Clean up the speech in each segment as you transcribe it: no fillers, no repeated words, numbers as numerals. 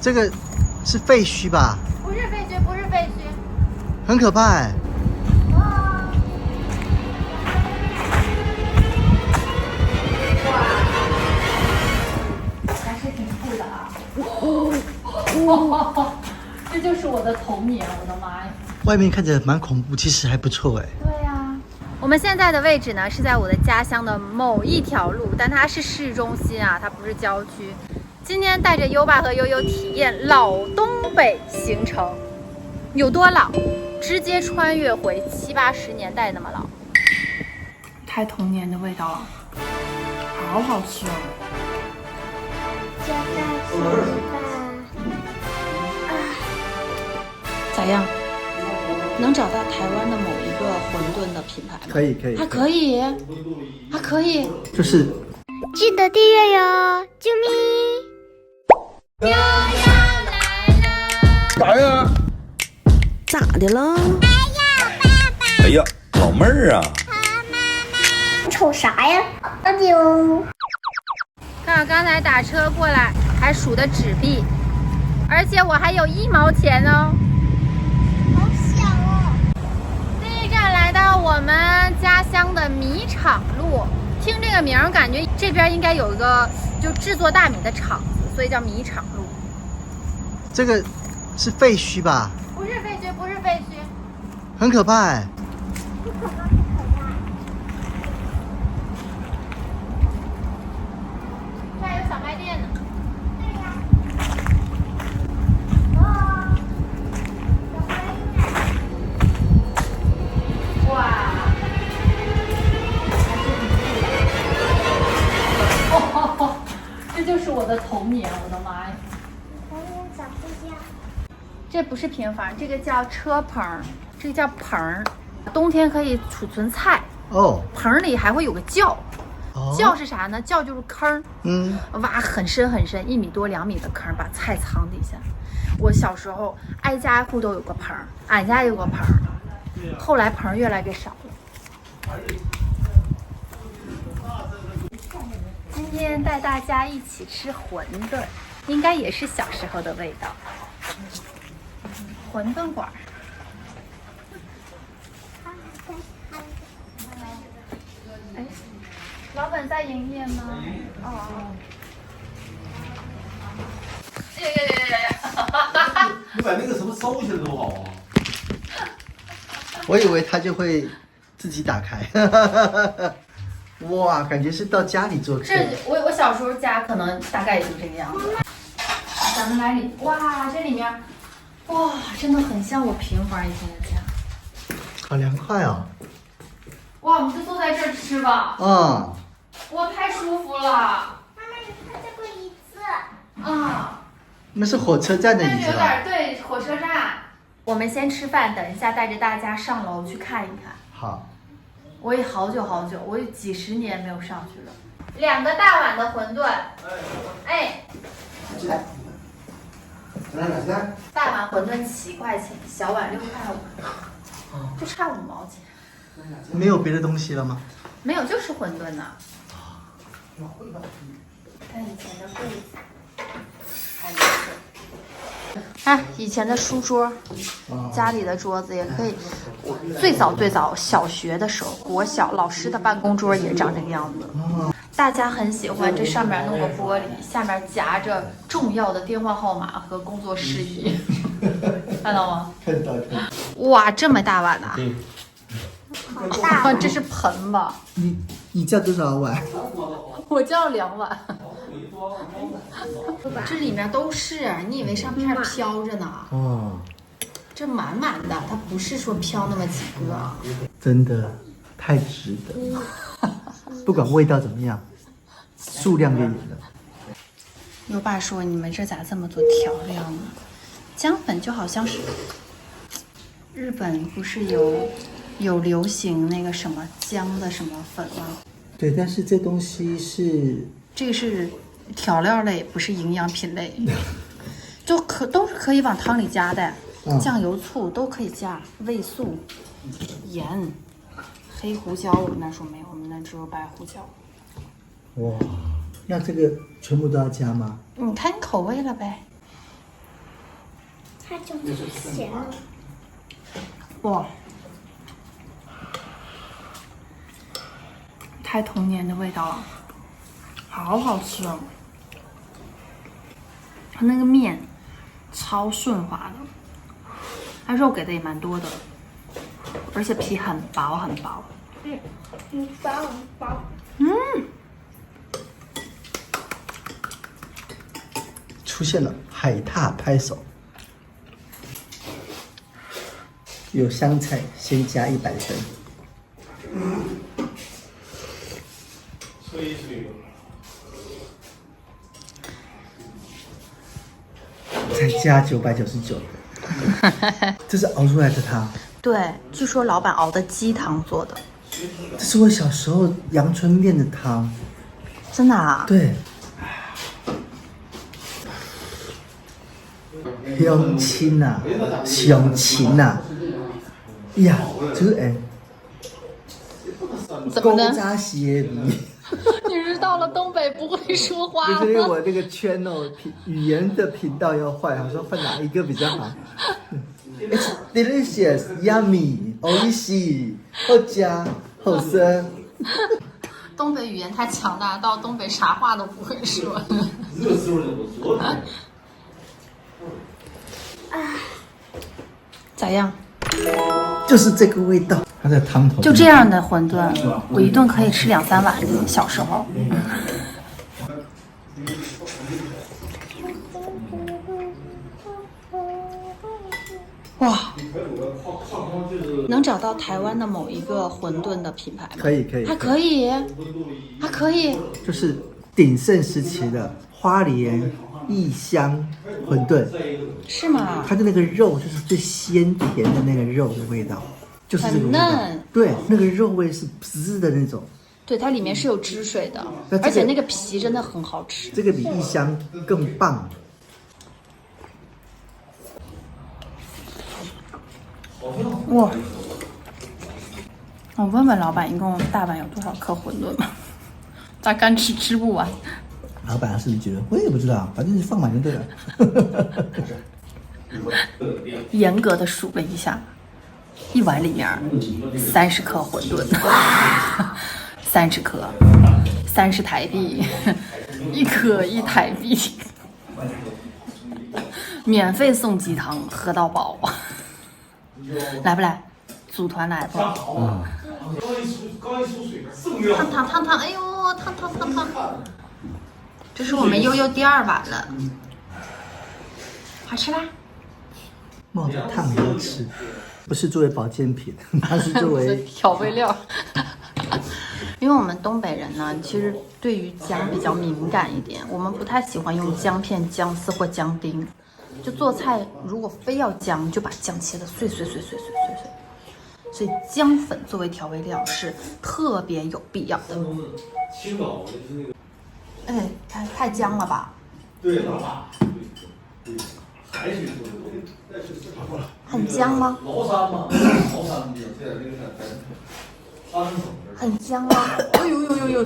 这个是废墟吧？不是废墟，不是废墟，很可怕哎。还是挺酷的啊！这就是我的童年，我的妈呀！外面看着蛮恐怖，其实还不错哎。对呀，我们现在的位置呢是在我的家乡的某一条路，但它是市中心啊，它不是郊区。今天带着优爸和悠悠体验老东北行程，有多老？直接穿越回70、80年代那么老，太童年的味道了，好好吃哦！加大吃吧。咋样？能找到台湾的某一个馄饨的品牌吗？可以可以，还可以，还可以。就是记得订阅哟，啾咪！又要来了！咋呀？咋的了？哎呀，老妹儿啊！瞅啥呀？阿丢！看我刚才打车过来还数的纸币，而且我还有1毛钱哦。好小哦！第一站来到我们家乡的米厂路，听这个名儿，感觉这边应该有一个就制作大米的厂子，所以叫米厂路。这个是废墟吧？不是废墟，不是废墟。很可怕哎。不可怕，这还有小卖店呢。对呀。哦，小花园。哇，这就是我的童年，我的妈呀！童年长不一样。这不是平房，这个叫车棚，这个叫棚儿，冬天可以储存菜。哦棚里还会有个窖，哦，窖是啥呢？窖就是坑儿，挖很深很深，1米多2米的坑，把菜藏底下。我小时候挨家挨户都有个棚，俺家也有个棚，后来棚越来越少了。今天带大家一起吃馄饨，应该也是小时候的味道。馄饨馆。哎，老板在营业吗？哦。你把那个什么收起来多好啊！我以为它就会自己打开。哇，感觉是到家里做客。这我小时候家可能大概也就这个样子。咱们来哇，这里面哇，真的很像我平房以前的家。好凉快哦。哇，我们就坐在这儿吃吧。嗯。哇，太舒服了。妈妈，你看这个椅子。啊。那是火车站的椅子有吧？点对，火车站。我们先吃饭，等一下带着大家上楼去看一看。好。我也好久，我有几10年没有上去了。2个大碗的馄饨。哎。大碗馄饨7块钱，小碗6块5，就差5毛钱。没有别的东西了吗？没有，就是馄饨呢。看以前的柜子，还没事。看以前的书桌，家里的桌子也可以。我最早小学的时候，国小老师的办公桌也长这个样子。大家很喜欢这上面弄个玻璃，下面夹着重要的电话号码和工作事宜，看到吗？看到。哇，这么大碗呐！好大。这是盆吧？你叫多少碗？我叫2碗。这里面都是，你以为上面飘着呢？哦，这满满的，它不是说飘那么几个。真的太值得了。不管味道怎么样，数量就赢了。优爸说：“你们这咋这么多调料呢？姜粉就好像是日本不是有流行那个什么姜的什么粉吗？对，但是这东西是这个是调料类，不是营养品类，都是可以往汤里加的，酱油、醋都可以加，味素、盐、黑胡椒。我们那说没有，我们那只有白胡椒。哇，那这个全部都要加吗？你看你口味了呗。它就是咸的。哇，太童年的味道了，好好吃哦！它那个面超顺滑的，它肉给的也蛮多的，而且皮很薄很薄。很薄很薄。出现了海獭拍手，有香菜，先加100分，再加999分，这是熬出来的汤。对，据说老板熬的鸡汤做的，这是我小时候阳春面的汤。真的啊？对，香亲呐，香亲呐，呀，就是哎，怎么的？扎鞋味。你是到了东北不会说话就是因为吗？我这个channel语言的频道要换，我说换哪一个比较好？It's delicious, yummy, 美味しい，好加好吃。东北语言太强大，到东北啥话都不会说。咋样？就是这个味道，它的汤头就这样的馄饨，我一顿可以吃2、3碗。小时候，哇，能找到台湾的某一个馄饨的品牌吗？可以可以，还可以，还可以。就是鼎盛时期的花莲异香馄饨，是吗？它的那个肉就是最鲜甜的那个肉的味道，就是这个味道很嫩。对，那个肉味是滋的那种，对，它里面是有汁水的，那这个而且那个皮真的很好吃。这个比异香更棒。哇！我问问老板，一共大碗有多少颗馄饨吧？他干吃不完。老板是不是觉得我也不知道，反正是放满就对了。严格的数了一下，一碗里面30颗馄饨，30颗，30台币，1颗1台币，免费送鸡汤，喝到饱。来不来？组团来不？烫！哎呦，烫！这是我们悠悠第2碗了，好吃吧？冒着烫也要吃，不是作为保健品，它是作为调味料。因为我们东北人呢，其实对于姜比较敏感一点，我们不太喜欢用姜片、姜丝或姜丁。就做菜，如果非要姜，就把姜切得碎。所以姜粉作为调味料是特别有必要的。青岛就是那个，哎，太姜了吧？对了，还是很姜吗？崂山嘛，崂山的现在那个发生什么事？很姜吗？哎呦！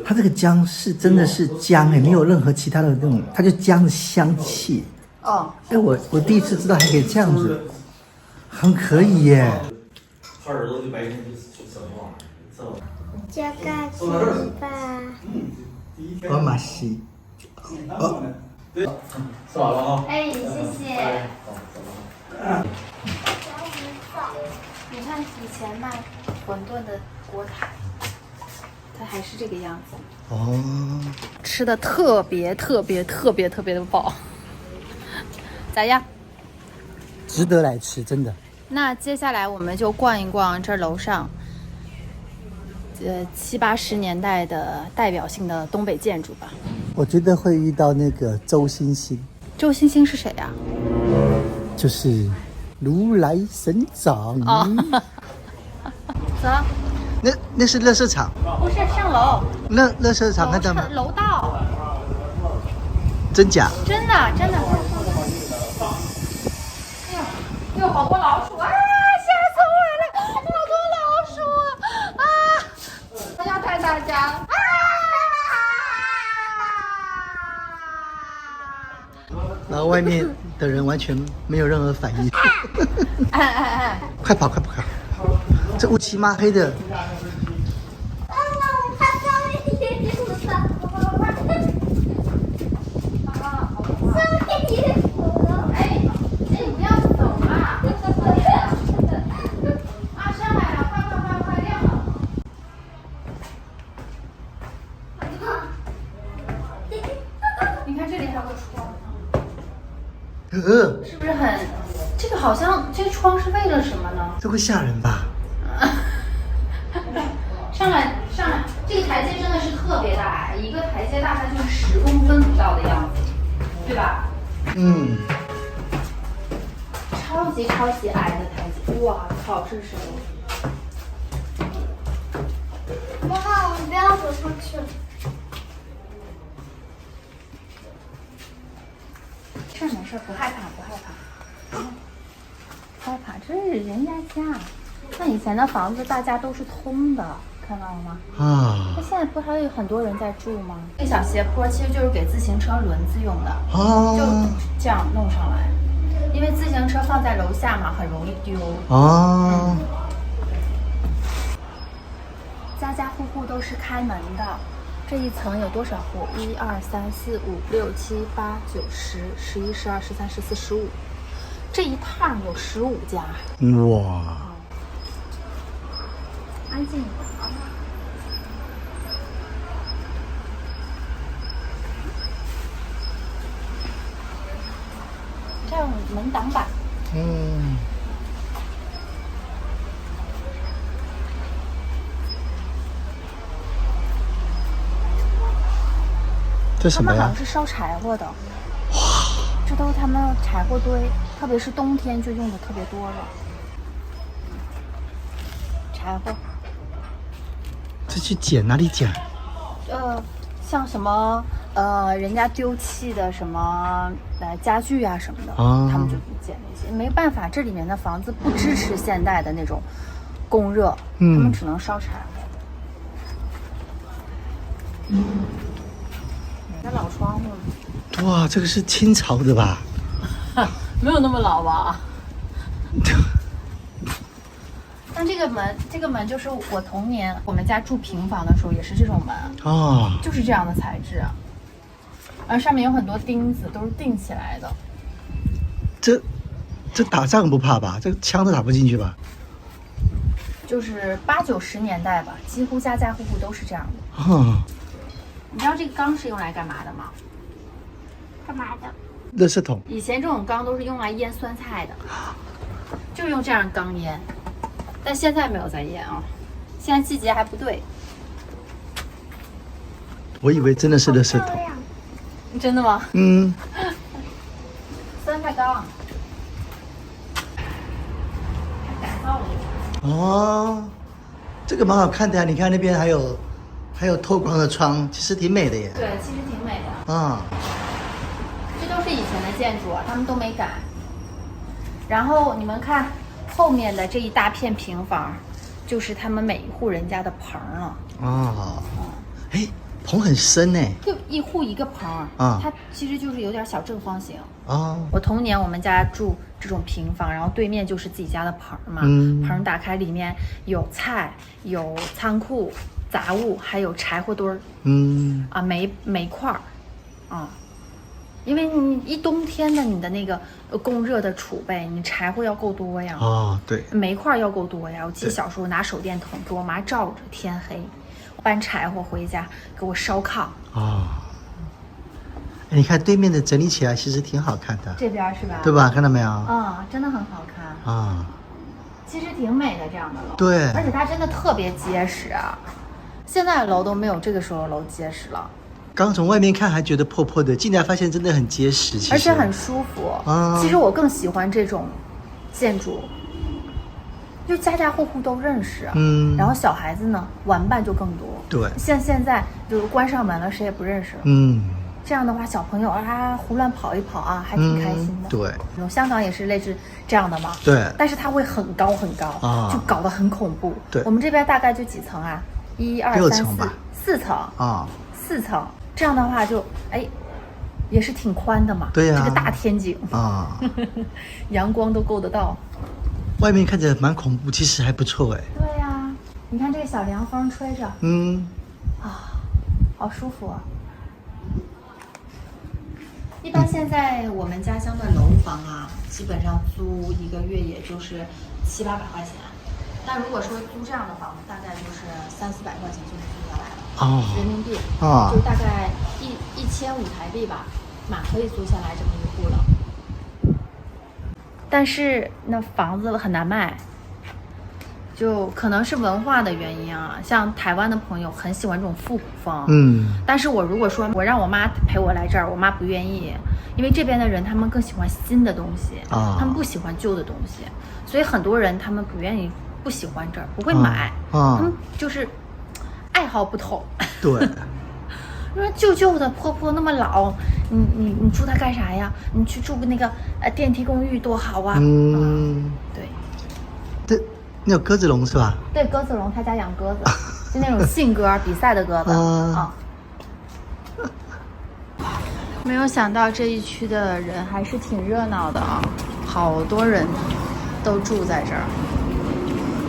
它这个姜是真的是姜哎，没有任何其他的那种，它就姜的香气。哦，哎，我第一次知道还可以这样子，很可以耶。他儿子就白天就什么玩意儿，加个鸡吧。我马西，哦，吃完了啊。哎，谢谢。你看以前卖馄饨的锅台，它还是这个样子。哦，吃的特别的饱。咋样？值得来吃，真的。那接下来我们就逛一逛这楼上，70、80年代的代表性的东北建筑吧。我觉得会遇到那个周星星，周星星是谁呀？就是如来神掌。哦，走，那是垃圾场，不是上楼，垃圾场看到吗？楼道，真假？真的。哎呦，好多老鼠啊！吓死我了，好多老鼠啊！不要太大声啊！老然后外面的人完全没有任何反应。快跑快跑快跑！这乌漆嘛黑的。是不是很？这个好像这个窗是为了什么呢？这会吓人吧？上来，这个台阶真的是特别的矮，一个台阶大概就是10公分不到的样子，对吧？嗯。超级矮的台阶，哇靠，这是什么？妈妈，我们不要走上去。事没事，不害怕，不害怕，这是人家家。那以前的房子大家都是通的，看到了吗？啊。那现在不还有很多人在住吗？这个小斜坡其实就是给自行车轮子用的，就这样弄上来。因为自行车放在楼下嘛，很容易丢。哦。家家户户都是开门的。这一层有多少户？1、2、3、4、5、6、7、8、9、10、11、12、13、14、15。这一趟有15家。哇！安静一点啊。这样门挡板。嗯。这什么呀？他们好像是烧柴火的。哇！这都是他们柴火堆，特别是冬天就用的特别多了。柴火。这去捡哪里捡？像什么人家丢弃的什么家具啊什么的，他们就捡那些。没办法，这里面的房子不支持现代的那种供热，他们只能烧柴火。那老窗户。哇，这个是清朝的吧？没有那么老吧？但这个门就是我童年我们家住平房的时候也是这种门哦，就是这样的材质，而上面有很多钉子，都是钉起来的。这打仗不怕吧？这枪都打不进去吧？就是8、90年代吧，几乎家家户户都是这样的。哦，你知道这个缸是用来干嘛的吗？干嘛的？垃圾桶。以前这种缸都是用来腌酸菜的，就用这样缸腌。但现在没有在腌啊，现在季节还不对。我以为真的是垃圾桶。真的吗？嗯。酸菜缸，还改造了一下。哦，这个蛮好看的呀！你看那边还有透光的窗，其实挺美的耶。对，其实挺美的。啊。这都是以前的建筑啊，他们都没改。然后你们看后面的这一大片平房，就是他们每一户人家的棚了。哦。哎，棚很深呢。就一户一个棚啊，它其实就是有点小正方形。哦。我童年我们家住这种平房，然后对面就是自己家的棚嘛。棚打开里面有菜，有仓库杂物，还有柴火堆儿。煤块儿，因为你一冬天的你的那个供热的储备，你柴火要够多呀。哦，对。煤块要够多呀。我记得小时候拿手电筒给我妈照着，天黑，搬柴火回家给我烧炕。哦。你看对面的整理起来其实挺好看的。这边是吧？对吧？看到没有？真的很好看啊。其实挺美的这样的楼。对。而且它真的特别结实啊。现在的楼都没有这个时候的楼结实了。刚从外面看还觉得破破的，进来发现真的很结实，其实而且很舒服。其实我更喜欢这种建筑，就家家户户都认识。然后小孩子呢玩伴就更多。对。现在就是关上门了，谁也不认识了。这样的话，小朋友胡乱跑一跑还挺开心的。对。香港也是类似这样的嘛。对。但是它会很高很高就搞得很恐怖。对。我们这边大概就几层啊？1、2、3、4，4层。4层。这样的话就也是挺宽的嘛。对呀、这个大天井啊，阳光都够得到。外面看起来蛮恐怖，其实还不错哎。对呀、你看这个小凉风吹着，好舒服啊。一般现在我们家乡的楼房啊，基本上租一个月也就是700-800块钱。但如果说租这样的房子，大概就是300-400块钱就能租下来了。人民币就大概1500台币吧，可以租下来这么一户了。但是那房子很难卖，就可能是文化的原因啊。像台湾的朋友很喜欢这种复古风，但是我如果说我让我妈陪我来这儿，我妈不愿意，因为这边的人他们更喜欢新的东西他们不喜欢旧的东西，所以很多人他们不喜欢这儿，不会买他们就是爱好不同。对。因为旧的破那么老，你住它干啥呀？你去住个那个电梯公寓多好啊！对。你有鸽子笼是吧？对，鸽子笼，他家养鸽子，就那种信鸽比赛的鸽子没有想到这一区的人还是挺热闹的啊，好多人都住在这儿，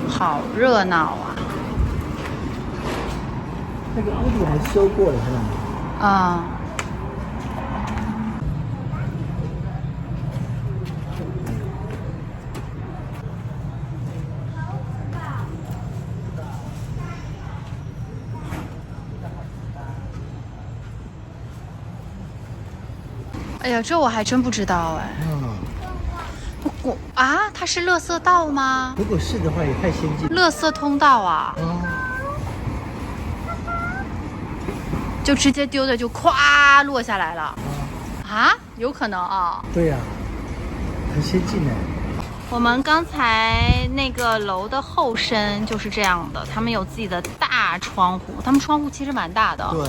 好热闹啊！那个屋顶还修过了，看到没？哎呀，这我还真不知道哎。它是垃圾道吗？如果是的话，也太先进。垃圾通道啊。就直接丢的就咵落下来了。有可能啊。对呀、很先进哎。我们刚才那个楼的后身就是这样的，他们有自己的大窗户，他们窗户其实蛮大的。对。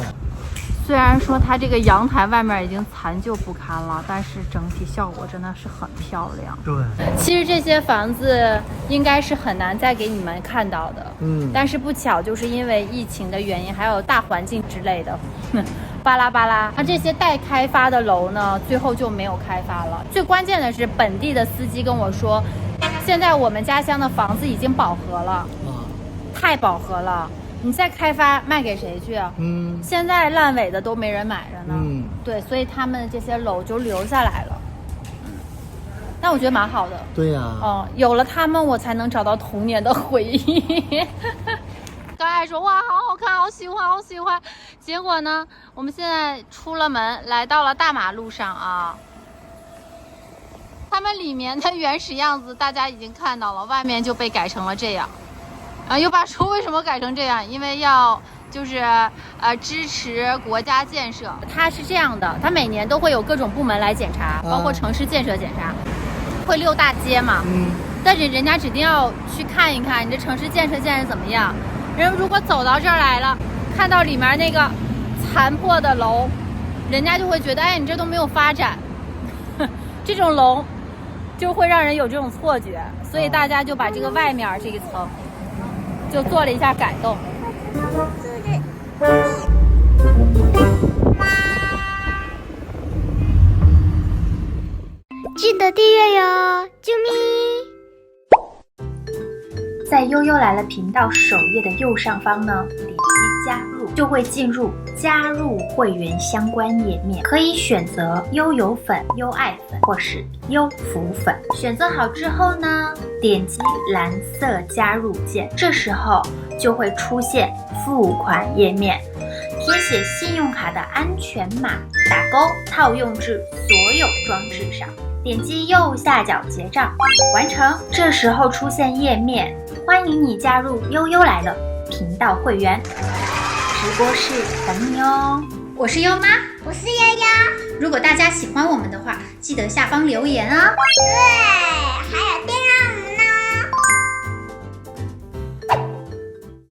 虽然说它这个阳台外面已经残旧不堪了，但是整体效果真的是很漂亮。对。其实这些房子应该是很难再给你们看到的。但是不巧就是因为疫情的原因，还有大环境之类的，巴拉巴拉，它这些待开发的楼呢，最后就没有开发了。最关键的是，本地的司机跟我说，现在我们家乡的房子已经饱和了，太饱和了。你再开发卖给谁去啊？现在烂尾的都没人买着呢。对，所以他们这些楼就留下来了。但我觉得蛮好的。对呀。有了他们，我才能找到童年的回忆。刚才说哇，好好看，好喜欢，好喜欢。结果呢，我们现在出了门，来到了大马路上啊。他们里面的原始样子大家已经看到了，外面就被改成了这样。又把说为什么改成这样？因为要就是支持国家建设。它是这样的，它每年都会有各种部门来检查，包括城市建设检查，会溜大街嘛。但是人家指定要去看一看你这城市建设怎么样。人如果走到这儿来了，看到里面那个残破的楼，人家就会觉得，哎，你这都没有发展。这种楼就会让人有这种错觉，所以大家就把这个外面这一层就做了一下改动。记得订阅哟，啾咪！在悠悠来了频道首页的右上方呢，点击加入，就会进入加入会员相关页面，可以选择悠游粉、优爱粉或是优福粉。选择好之后呢，点击蓝色加入键，这时候就会出现付款页面，填写信用卡的安全码，打勾套用至所有装置上。点击右下角结账，完成。这时候出现页面，欢迎你加入悠悠来了频道会员，直播室等你哦。我是优妈，我是悠悠。如果大家喜欢我们的话，记得下方留言哦。对，还有